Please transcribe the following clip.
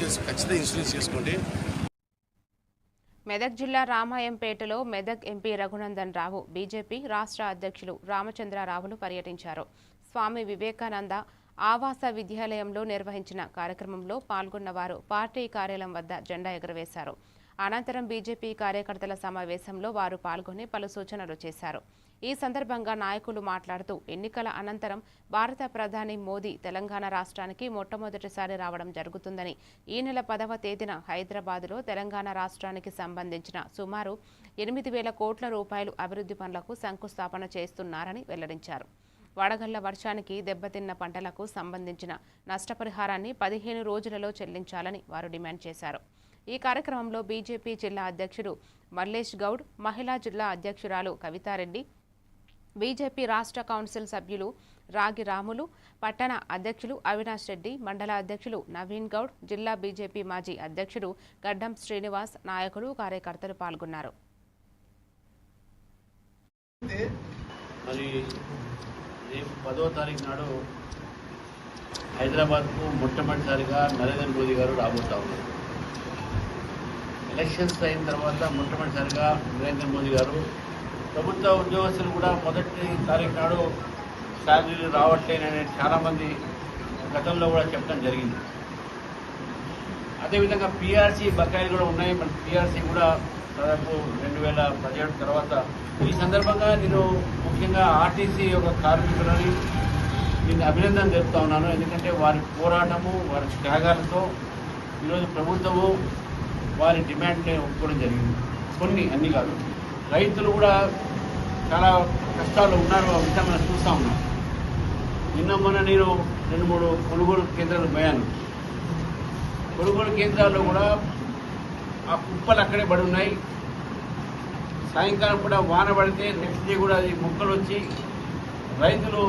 ఖచ్చితంగా ఇన్సూరెన్స్ చేసుకోండి. మెదక్ జిల్లా రామాయంపేటలో మెదక్ ఎంపీ రఘునందన్ రావు బీజేపీ రాష్ట్ర అధ్యక్షులు రామచంద్రరావులు పర్యటించారు. స్వామి వివేకానంద ఆవాస విద్యాలయంలో నిర్వహించిన కార్యక్రమంలో పాల్గొన్న వారు పార్టీ కార్యాలయం వద్ద జెండా ఎగురవేశారు. అనంతరం బీజేపీ కార్యకర్తల సమావేశంలో వారు పాల్గొని పలు సూచనలు చేశారు. ఈ సందర్భంగా నాయకులు మాట్లాడుతూ ఎన్నికల అనంతరం భారత ప్రధాని మోదీ తెలంగాణ రాష్ట్రానికి మొట్టమొదటిసారి రావడం జరుగుతుందని, ఈ నెల 10వ తేదీన హైదరాబాద్లో తెలంగాణ రాష్ట్రానికి సంబంధించిన సుమారు 8,000 కోట్ల రూపాయలు అభివృద్ధి పనులకు శంకుస్థాపన చేస్తున్నారని వెల్లడించారు. వడగళ్ల వర్షానికి దెబ్బతిన్న పంటలకు సంబంధించిన నష్టపరిహారాన్ని 15 రోజులలో చెల్లించాలని వారు డిమాండ్ చేశారు. ఈ కార్యక్రమంలో బీజేపీ జిల్లా అధ్యక్షుడు మల్లేష్ గౌడ్, మహిళా జిల్లా అధ్యక్షురాలు కవితారెడ్డి, బీజేపీ రాష్ట్ర కౌన్సిల్ సభ్యులు రాగి రాములు, పట్టణ అధ్యక్షులు అవినాష్ రెడ్డి, మండల అధ్యక్షులు నవీన్ గౌడ్, జిల్లా బీజేపీ మాజీ అధ్యక్షుడు గడ్డం శ్రీనివాస్, నాయకులు, కార్యకర్తలు పాల్గొన్నారు. మరి రేపు 10వ తారీఖు నాడు హైదరాబాద్కు మొట్టమొదటిసారిగా నరేంద్ర మోదీ గారు రాబోతా ఉన్నారు. ఎలక్షన్స్ అయిన తర్వాత మొట్టమొదటిసారిగా నరేంద్ర మోదీ గారు ప్రభుత్వ ఉద్యోగస్తులు కూడా 1వ తారీఖు నాడు శాలరీలు రావట్లేనని చాలామంది గతంలో కూడా చెప్పడం జరిగింది. అదేవిధంగా పీఆర్సీ బకాయిలు కూడా ఉన్నాయి. మన పీఆర్సీ కూడా దాదాపు 2017 తర్వాత. ఈ సందర్భంగా నేను ముఖ్యంగా ఆర్టీసీ యొక్క కార్మికులని నేను అభినందన తెలుపుతా ఉన్నాను. ఎందుకంటే వారి పోరాటము, వారి త్యాగాలతో ఈరోజు ప్రభుత్వము వారి డిమాండ్ని ఒప్పుకోవడం జరిగింది. కొన్ని అన్ని కాదు. రైతులు కూడా చాలా కష్టాలు ఉన్నారు. అంతా మనం చూస్తూ ఉన్నాం. నిన్న మొన్న నేను 2-3 కొనుగోలు కేంద్రాలు పోయాను. కొనుగోలు కేంద్రాల్లో కూడా ఆ కుప్పలు అక్కడే పడి ఉన్నాయి. సాయంకాలం కూడా వాన పడితే నెక్స్ట్ డే కూడా అది ముక్కలు వచ్చి రైతులు